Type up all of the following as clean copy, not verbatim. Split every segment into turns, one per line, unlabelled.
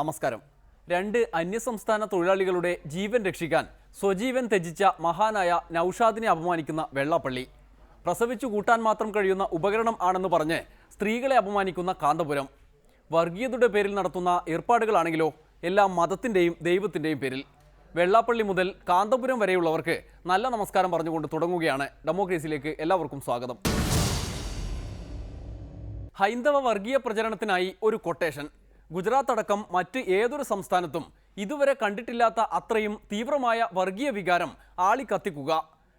നമസ്കാരം. 2 അന്യസംസ്ഥാന തൊഴിലാളികളുടെ ജീവൻ രക്ഷിക്കാൻ സ്വജീവൻ ത്യജിച്ച മഹാനായ നൌഷാദിനെ അപമാനിക്കുന്ന വെള്ളാപ്പള്ളി. പ്രസവിച്ചു കൂട്ടാൻ മാത്രം കഴിയുന്ന ഉപകരണം ആണെന്ന് പറഞ്ഞ് സ്ത്രീകളെ അപമാനിക്കുന്ന കാന്തപുരം. വർഗീയതയുടെ പേരിൽ നടത്തുന്ന ഏർപ്പാടുകളാണെങ്കിലോ എല്ലാം മതത്തിൻ്റെയും ദൈവത്തിൻ്റെയും പേരിൽ. വെള്ളാപ്പള്ളി മുതൽ കാന്തപുരം വരെയുള്ളവർക്ക് നല്ല നമസ്കാരം പറഞ്ഞുകൊണ്ട് തുടങ്ങുകയാണ് ഡെമോക്രസിയിലേക്ക് എല്ലാവർക്കും സ്വാഗതം. ഹൈന്ദവ വർഗീയ പ്രചരണത്തിനായി ഒരു കൊട്ടേഷൻ. ഗുജറാത്ത് അടക്കം മറ്റ് ഏതൊരു സംസ്ഥാനത്തും ഇതുവരെ കണ്ടിട്ടില്ലാത്ത അത്രയും തീവ്രമായ വർഗീയ വികാരം ആളിക്കത്തിക്കുക.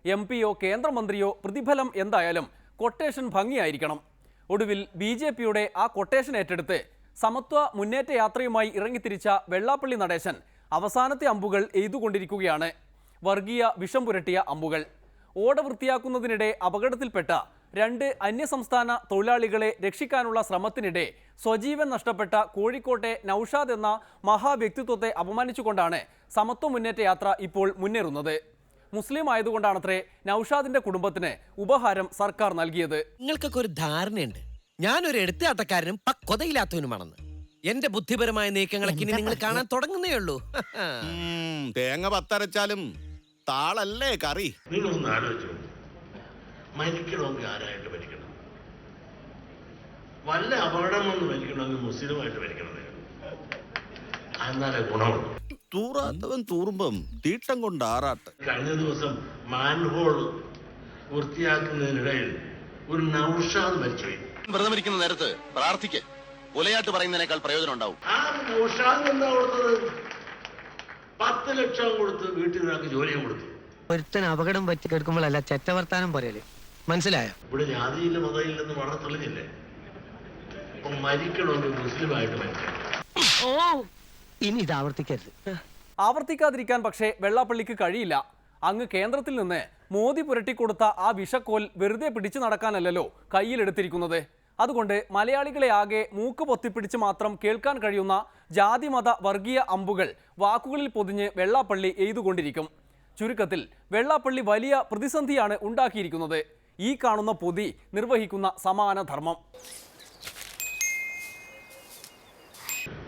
MP-യോ കേന്ദ്രമന്ത്രിയോ പ്രതിഫലം എന്തായാലും കൊട്ടേഷൻ ഭംഗിയായിരിക്കണം. ഒടുവിൽ BJP-യുടെ ആ കൊട്ടേഷൻ ഏറ്റെടുത്ത് സമത്വ മുന്നേറ്റ യാത്രയുമായി ഇറങ്ങിത്തിരിച്ച വെള്ളാപ്പള്ളി നടേശൻ അവസാനത്തെ അമ്പുകൾ എയ്തുകൊണ്ടിരിക്കുകയാണ്. വർഗീയ വിഷം പുരട്ടിയ അമ്പുകൾ. ഓട വൃത്തിയാക്കുന്നതിനിടെ അപകടത്തിൽപ്പെട്ട 2 അന്യസംസ്ഥാന തൊഴിലാളികളെ രക്ഷിക്കാനുള്ള ശ്രമത്തിനിടെ സ്വജീവൻ നഷ്ടപ്പെട്ട കോഴിക്കോട്ടെ നൌഷാദ് എന്ന മഹാവ്യക്തിത്വത്തെ അപമാനിച്ചുകൊണ്ടാണ് സമത്വ മുന്നേറ്റ യാത്ര ഇപ്പോൾ മുന്നേറുന്നത്. മുസ്ലിം ആയതുകൊണ്ടാണത്രേ നൌഷാദിന്റെ കുടുംബത്തിന് ഉപഹാരം സർക്കാർ നൽകിയത്.
നിങ്ങൾക്കൊക്കെ ഒരു ധാരണയുണ്ട്, ഞാനൊരു എടുത്തുകാട്ടക്കാരനും പക്വതയില്ലാത്തവനുമാണെന്ന്. എന്റെ ബുദ്ധിപരമായ നീക്കങ്ങളൊക്കെ ഇനി നിങ്ങൾ കാണാൻ തുടങ്ങുന്നേ ഉള്ളൂ.
തേങ്ങ പത്തരച്ചാലും താളല്ലേ കറി.
നിങ്ങളൊന്ന് ആലോചിച്ചു, മരിക്കണമെങ്കിൽ ആരായിട്ട് മരിക്കണം? വല്ല അപകടം വന്ന് മരിക്കണമെങ്കിൽ മുസ്ലിമായിട്ട് മരിക്കണം. എന്നാലേ ഗുണമുള്ളൂ.
തൂറാത്തവൻ തൂറുമ്പം തീട്ടം കൊണ്ട് ആറാട്ട്.
കഴിഞ്ഞ ദിവസം മാൻഹോൾ വൃത്തിയാക്കുന്നതിനിടയിൽ ഒരു നൌഷാദ് മരിച്ചുപോയി.
വ്രതം ഇരിക്കുന്ന നേരത്ത് പ്രാർത്ഥിക്ക്. കൊലയാട്ട് പറയുന്നതിനേക്കാൾ പ്രയോജനം ഉണ്ടാവും.
ആ നൌഷാദ് എന്താ കൊടുത്തത്? 10 ലക്ഷം കൊടുത്ത് വീട്ടിൽ നിന്നൊക്കെ ജോലിയും കൊടുത്തു.
ഒരുത്തൻ അപകടം പറ്റി കേൾക്കുമ്പോഴല്ല ചെറ്റവർത്താനം പറയല്, മനസ്സിലായോ?
ഇവിടെ ജാതിയില്ല മതയില്ലെന്ന് വളരെ തെളിഞ്ഞില്ലേ? അപ്പൊ മരിക്കണമെങ്കിൽ മുസ്ലിമായിട്ട് മരിക്കണം.
ഇനി ഇത് ആവർത്തിക്കരുത്.
ആവർത്തിക്കാതിരിക്കാൻ പക്ഷേ വെള്ളാപ്പള്ളിക്ക് കഴിയില്ല. അങ്ങ് കേന്ദ്രത്തിൽ നിന്ന് മോദി പുരട്ടിക്കൊടുത്ത ആ വിഷക്കോൽ വെറുതെ പിടിച്ചു നടക്കാനല്ലല്ലോ കയ്യിലെടുത്തിരിക്കുന്നത്. അതുകൊണ്ട് മലയാളികളെ ആകെ മൂക്ക് പൊത്തിപ്പിടിച്ച് മാത്രം കേൾക്കാൻ കഴിയുന്ന ജാതിമത വർഗീയ അമ്പുകൾ വാക്കുകളിൽ പൊതിഞ്ഞ് വെള്ളാപ്പള്ളി എയ്തുകൊണ്ടിരിക്കും. ചുരുക്കത്തിൽ വെള്ളാപ്പള്ളി വലിയ പ്രതിസന്ധിയാണ് ഉണ്ടാക്കിയിരിക്കുന്നത്. ഈ കാണുന്ന പൊതി നിർവഹിക്കുന്ന സമാന ധർമ്മം.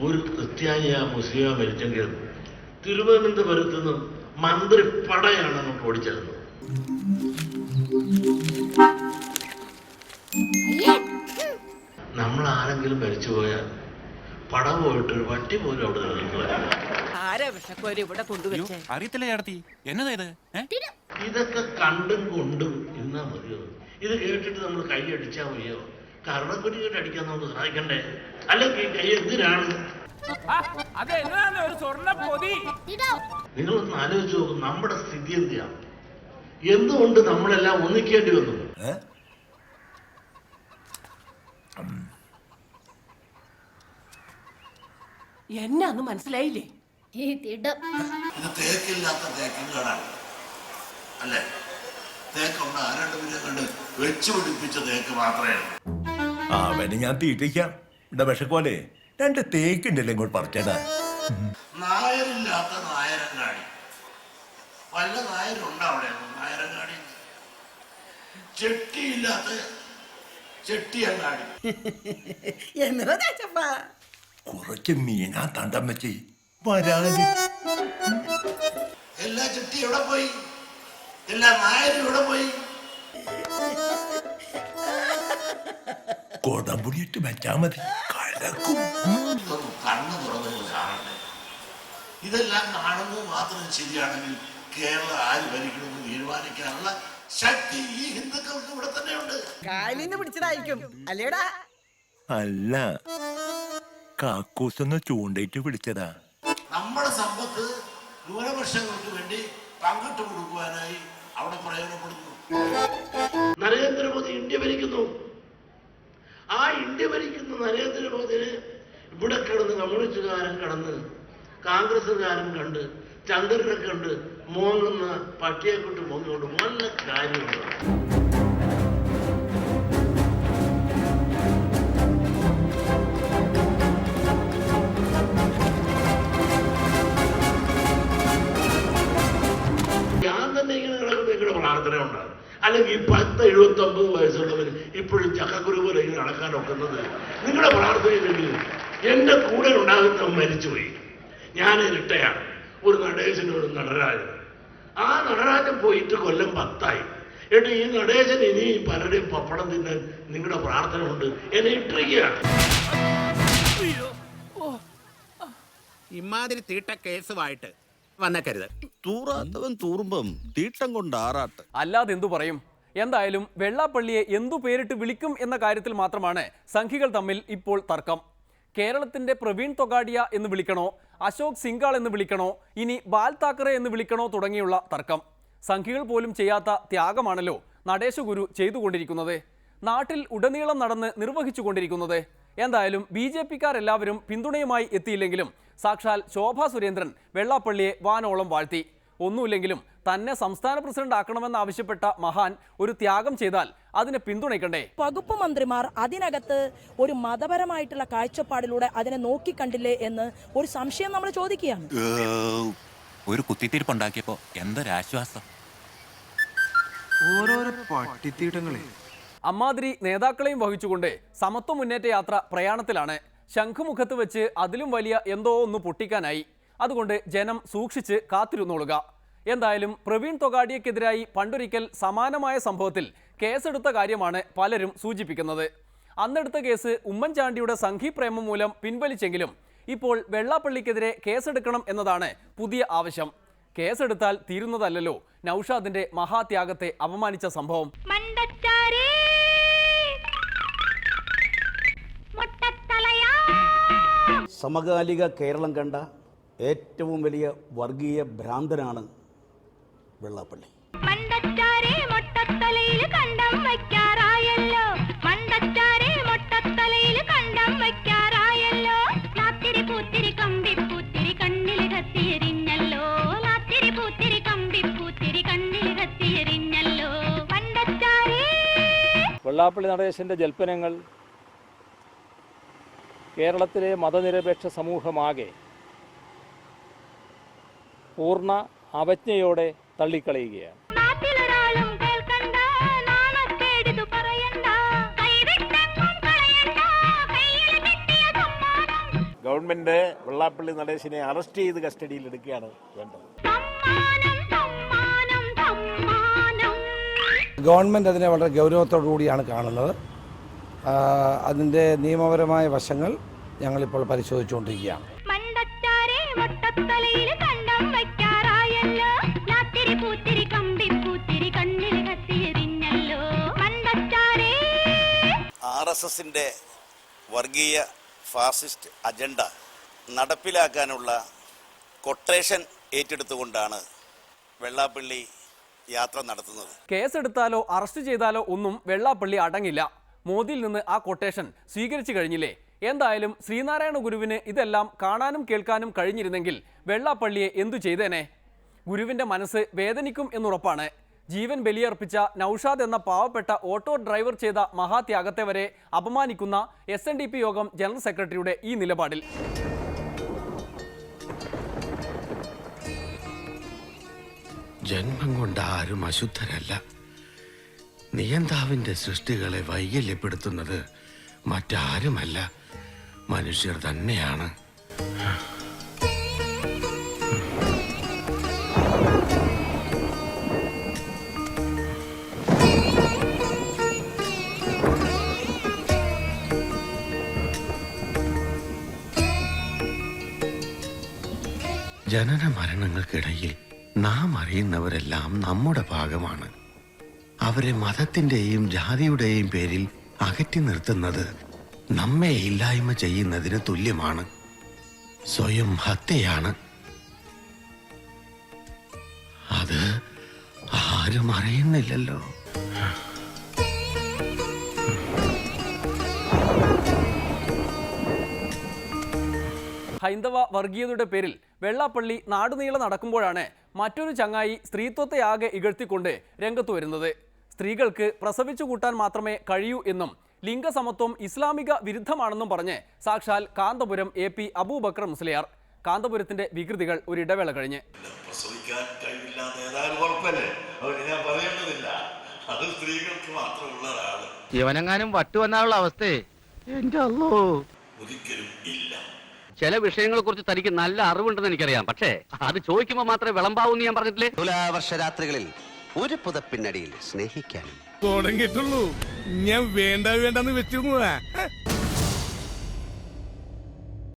ഒരു ക്രിസ്ത്യാനിയാ മുസ്ലിമാ മരിച്ചെങ്കിൽ തിരുവനന്തപുരത്ത് നിന്നും മന്ത്രി പടയാണ് അങ്ങോട്ട് ഓടിച്ചേർന്നത്. നമ്മൾ ആരെങ്കിലും മരിച്ചുപോയാൽ പട പോയിട്ട് ഒരു വണ്ടി പോലും അവിടെ
അറിയത്തില്ല ചേട്ടത്തി, എന്നതാ ഇത്?
ഇതൊക്കെ കണ്ടും കൊണ്ടും ഇരുന്നാ മതിയോ? ഇത് കേട്ടിട്ട് നമ്മൾ കൈ അടിച്ചാൽ മതിയോ? കരണക്കുരിയിട്ട് അടിക്കാൻ നമുക്ക് സഹായിക്കണ്ടേ? അല്ലെങ്കിൽ കൈ എന്തിനാണ്? നിങ്ങളൊന്ന് ആലോചിച്ച് നോക്കും, നമ്മുടെ സ്ഥിതി എന്തിയാ? എന്തുകൊണ്ട് നമ്മളെല്ലാം ഒന്നിക്കേണ്ടി വന്നു?
എന്നാന്ന് മനസ്സിലായില്ലേ?
ഇത് തേക്കില്ലാത്ത തേക്കുകളാണ് അല്ലേ? തേക്കുണ്ട്, ആരണ്ട് പേരെ കണ്ട് വെച്ചു പിടിപ്പിച്ച തേക്ക് മാത്രമേ.
അവന് ഞാൻ തീറ്റിക്കാം. ഇവിടെ വിഷക്കോലെ 2 തേക്കുണ്ടല്ലോ ഇങ്ങോട്ട് പറിച്ചതാ.
നായരില്ലാത്ത നായരങ്ങാടി. വല്ല നായരുണ്ടോ അവിടെ? നായരങ്ങാടി. ചെട്ടിയില്ലാത്ത ചെട്ടിയങ്ങാടി.
കുറച്ച് മീനാ തണ്ടം വെച്ച് വരാന്.
എല്ലാ ചെട്ടി എവിടെ പോയി? എല്ലാ നായരും എവിടെ പോയി?
കൊടംപുടിയിട്ട് വെച്ചാ മതി, കലക്കും.
കണ്ണു തുറന്നു കാണണ്ടേ? ഇതെല്ലാം കാണുന്നത് മാത്രം ശരിയാണെങ്കിൽ കേരളം ആര് ഭരിക്കണമെന്ന് തീരുമാനിക്കാനുള്ള ശക്തി ഈ ഹിന്ദുക്കൾക്ക് ഇവിടെ തന്നെയുണ്ട്.
കാലിന് പിടിച്ചതായിരിക്കും അല്ലേടാ?
അല്ല, കാക്കൂസൊന്ന് ചൂണ്ടയിട്ട് പിടിച്ചതാ.
നമ്മുടെ സമ്പത്ത് ന്യൂനപക്ഷങ്ങൾക്ക് വേണ്ടി പങ്കിട്ട് കൊടുക്കുവാനായി അവിടെ പ്രയോജനപ്പെടുന്നു. നരേന്ദ്രമോദി ഇന്ത്യ ഭരിക്കുന്നു. ആ ഇന്ത്യ ഭരിക്കുന്ന നരേന്ദ്രമോദിന് ഇവിടെ കിടന്ന് കമ്മ്യൂണിസ്റ്റുകാരൻ കടന്ന് കോൺഗ്രസുകാരൻ കണ്ട് ചന്ദ്രനെ കണ്ട് മോങ്ങുന്ന പട്ടിയെ കൊണ്ട് മോങ്ങിക്കൊണ്ട് വല്ല കാര്യമുണ്ട്? ഞാൻ തന്നെ ഇങ്ങനെ കിടക്കുന്ന നിങ്ങളുടെ പ്രാർത്ഥന ഉണ്ടാകും. അല്ലെങ്കിൽ 10-79 വയസ്സുള്ളവർ ഇപ്പോഴും ചക്കക്കുരു പോലെ ഇങ്ങനെ നടക്കാൻ ഒക്കുന്നത് നിങ്ങളുടെ പ്രാർത്ഥനയില്ലെങ്കിൽ എന്റെ കൂടെ ഉണ്ടാകുന്ന മരിച്ചുപോയി. ഞാൻ ഇരട്ടയാണ്, ഒരു നടേശനും ഒരു നടരാജൻ. ആ നടരാജൻ പോയിട്ട് കൊല്ലം 10 എന്നിട്ട് ഈ നടേശൻ ഇനി പലരുടെയും പപ്പടം തിന്നാൻ നിങ്ങളുടെ പ്രാർത്ഥന കൊണ്ട് എന്നെ ഇട്ടിരിക്കുകയാണ്.
ഇമാതിരി തീട്ട കേസുമായിട്ട് വന്നേക്കരുത്.
തൂറാത്തവൻ തൂറുമ്പം തീട്ടം കൊണ്ട് ആറാട്ട്.
അല്ലാതെ എന്തു പറയും? എന്തായാലും വെള്ളാപ്പള്ളിയെ എന്തു പേരിട്ട് വിളിക്കും എന്ന കാര്യത്തിൽ മാത്രമാണ് സംഘികൾ തമ്മിൽ ഇപ്പോൾ തർക്കം. കേരളത്തിന്റെ പ്രവീൺ തൊഗാഡിയ എന്ന് വിളിക്കണോ, അശോക് സിംഗാൾ എന്ന് വിളിക്കണോ, ഇനി ബാൽ താക്കറെ എന്ന് വിളിക്കണോ തുടങ്ങിയുള്ള തർക്കം. സംഘികൾ പോലും ചെയ്യാത്ത ത്യാഗമാണല്ലോ നടേശ ഗുരു ചെയ്തുകൊണ്ടിരിക്കുന്നത്, നാട്ടിൽ ഉടനീളം നടന്ന് നിർവഹിച്ചുകൊണ്ടിരിക്കുന്നത്. എന്തായാലും BJP-ക്കാരെല്ലാവരും പിന്തുണയുമായി എത്തിയില്ലെങ്കിലും സാക്ഷാൽ ശോഭാ സുരേന്ദ്രൻ വെള്ളാപ്പള്ളിയെ വാനോളം വാഴ്ത്തി. ഒന്നുമില്ലെങ്കിലും തന്നെ സംസ്ഥാന പ്രസിഡന്റ് ആക്കണമെന്നാവശ്യപ്പെട്ട മഹാൻ ഒരു ത്യാഗം ചെയ്താൽ അതിനെ പിന്തുണയ്ക്കണ്ടേ?
വകുപ്പ് മന്ത്രിമാർ അതിനകത്ത് ഒരു മതപരമായിട്ടുള്ള കാഴ്ചപ്പാടിലൂടെ അതിനെ നോക്കിക്കണ്ടില്ലേ എന്ന് ഒരു സംശയം നമ്മൾ ചോദിക്കുകയാണ്.
ഒരു കുത്തിത്തിരിപ്പുണ്ടാക്കിയപ്പോ എന്തൊരാശ്വാസം.
ഓരോരോ പട്ടിത്തീട്ടങ്ങളെ.
അമ്മാതിരി നേതാക്കളെയും വഹിച്ചുകൊണ്ട് സമത്വ മുന്നേറ്റ യാത്ര പ്രയാണത്തിലാണ്. ശംഖുമുഖത്ത് വെച്ച് അതിലും വലിയ എന്തോ ഒന്ന് പൊട്ടിക്കാനായി. അതുകൊണ്ട് ജനം സൂക്ഷിച്ച് കാത്തിരുന്നോളുക. എന്തായാലും പ്രവീൺ തൊഗാഡിയക്കെതിരായി പണ്ടൊരിക്കൽ സമാനമായ സംഭവത്തിൽ കേസെടുത്ത കാര്യമാണ് പലരും സൂചിപ്പിക്കുന്നത്. അന്നെടുത്ത കേസ് ഉമ്മൻചാണ്ടിയുടെ സംഘീപ്രേമം മൂലം പിൻവലിച്ചെങ്കിലും ഇപ്പോൾ വെള്ളാപ്പള്ളിക്കെതിരെ കേസെടുക്കണം എന്നതാണ് പുതിയ ആവശ്യം. കേസെടുത്താൽ തീരുന്നതല്ലല്ലോ നൗഷാദിന്റെ മഹാത്യാഗത്തെ അപമാനിച്ച സംഭവം.
സമകാലിക കേരളം കണ്ട ഏറ്റവും വലിയ വർഗീയ ഭ്രാന്തനാണ് വെള്ളാപ്പള്ളി.
വെള്ളാപ്പള്ളി നടേശന്റെ ജൽപ്പനങ്ങൾ കേരളത്തിലെ മതനിരപേക്ഷ സമൂഹമാകെ പൂർണ്ണ അവജ്ഞയോടെ തള്ളിക്കളയുകയാണ്.
ഗവൺമെന്റ് വെള്ളാപ്പള്ളി നടേശനെ അറസ്റ്റ് ചെയ്ത് കസ്റ്റഡിയിൽ എടുക്കുകയാണ് വേണ്ടത്.
ഗവൺമെന്റ് അതിനെ വളരെ ഗൗരവത്തോടു കൂടിയാണ് കാണുന്നത്. അതിൻ്റെ നിയമപരമായ വശങ്ങൾ ഞങ്ങളിപ്പോൾ പരിശോധിച്ചുകൊണ്ടിരിക്കുകയാണ്.
RSSന്റെ വർഗീയ ഫാസിസ്റ്റ് അജണ്ട നടപ്പിലാക്കാനുള്ള കൊട്ടേഷൻ ഏറ്റെടുത്തുകൊണ്ടാണ് വെള്ളാപ്പള്ളി യാത്ര നടത്തുന്നത്.
കേസെടുത്താലോ അറസ്റ്റ് ചെയ്താലോ ഒന്നും വെള്ളാപ്പള്ളി അടങ്ങില്ല. മോദിയിൽ നിന്ന് ആ കൊട്ടേഷൻ സ്വീകരിച്ചു കഴിഞ്ഞില്ലേ? എന്തായാലും ശ്രീനാരായണ ഗുരുവിന് ഇതെല്ലാം കാണാനും കേൾക്കാനും കഴിഞ്ഞിരുന്നെങ്കിൽ വെള്ളാപ്പള്ളിയെ എന്തു ചെയ്തേനെ? ഗുരുവിൻ്റെ മനസ്സ് വേദനിക്കും എന്നുറപ്പാണ്. ജീവൻ ബലിയർപ്പിച്ച നൗഷാദ് എന്ന പാവപ്പെട്ട ഓട്ടോ ഡ്രൈവർ ചെയ്ത മഹാത്യാഗത്തെ വരെ അപമാനിക്കുന്ന SNDP യോഗം ജനറൽ സെക്രട്ടറിയുടെ ഈ നിലപാടിൽ
ജന്മം കൊണ്ട് ആരും അശുദ്ധരല്ല. നിയന്താവിന്റെ സൃഷ്ടികളെ വൈകല്യപ്പെടുത്തുന്നത് മറ്റാരുമല്ല, മനുഷ്യർ തന്നെയാണ്. ജനന മരണങ്ങൾക്കിടയിൽ നാം അറിയുന്നവരെല്ലാം നമ്മുടെ ഭാഗമാണ്. അവരെ മതത്തിന്റെയും ജാതിയുടെയും പേരിൽ അകറ്റി നിർത്തുന്നത് നമ്മെ ഇല്ലായ്മ ചെയ്യുന്നതിന് തുല്യമാണ്. സ്വയം ഹത്യയാണ്. അത് ആരും അറിയുന്നില്ലല്ലോ.
ഹൈന്ദവ വർഗീയതയുടെ പേരിൽ വെള്ളാപ്പള്ളി നാടുനീളെ നടക്കുമ്പോഴാണ് മറ്റൊരു ചങ്ങായി സ്ത്രീത്വത്തെ ആകെ ഇകഴ്ത്തിക്കൊണ്ട് രംഗത്ത് വരുന്നത്. സ്ത്രീകൾക്ക് പ്രസവിച്ചു കൂട്ടാൻ മാത്രമേ കഴിയൂ എന്നും ലിംഗസമത്വം ഇസ്ലാമിക വിരുദ്ധമാണെന്നും പറഞ്ഞ് സാക്ഷാൽ കാന്തപുരം AP അബൂബക്കർ മുസ്ലിയാർ. കാന്തപുരത്തിന്റെ വികൃതികൾ ഒരിടവേള കഴിഞ്ഞ്.
പ്രസവിക്കാൻ കഴിവില്ല നേതാവ് കുഴപ്പമില്ലേ, അവർക്ക് ഞാൻ പറയേണ്ടതില്ല, അത് സ്ത്രീകൾക്ക് മാത്രമുള്ളതാണ്.
ഇവനെങ്ങാനും വട്ടു വന്നാലുള്ള അവസ്ഥയെ എന്റെ അല്ലോ.
ഒരിക്കലും ഇല്ല.
ചില വിഷയങ്ങളെ കുറിച്ച് തനിക്ക് നല്ല അറിവുണ്ടെന്ന് എനിക്കറിയാം, പക്ഷേ അത് ചോദിക്കുമ്പോൾ മാത്രമേ വിളമ്പാവൂന്ന് ഞാൻ പറഞ്ഞിട്ടില്ലേ.
തുലാവർഷ രാത്രികളിൽ ഒരു പുതപ്പിനടിയിൽ സ്നേഹിക്കാനും
തുടങ്ങിയിട്ടുള്ളൂ. ഞാൻ വേണ്ടെന്ന് വെച്ചിരുന്നു.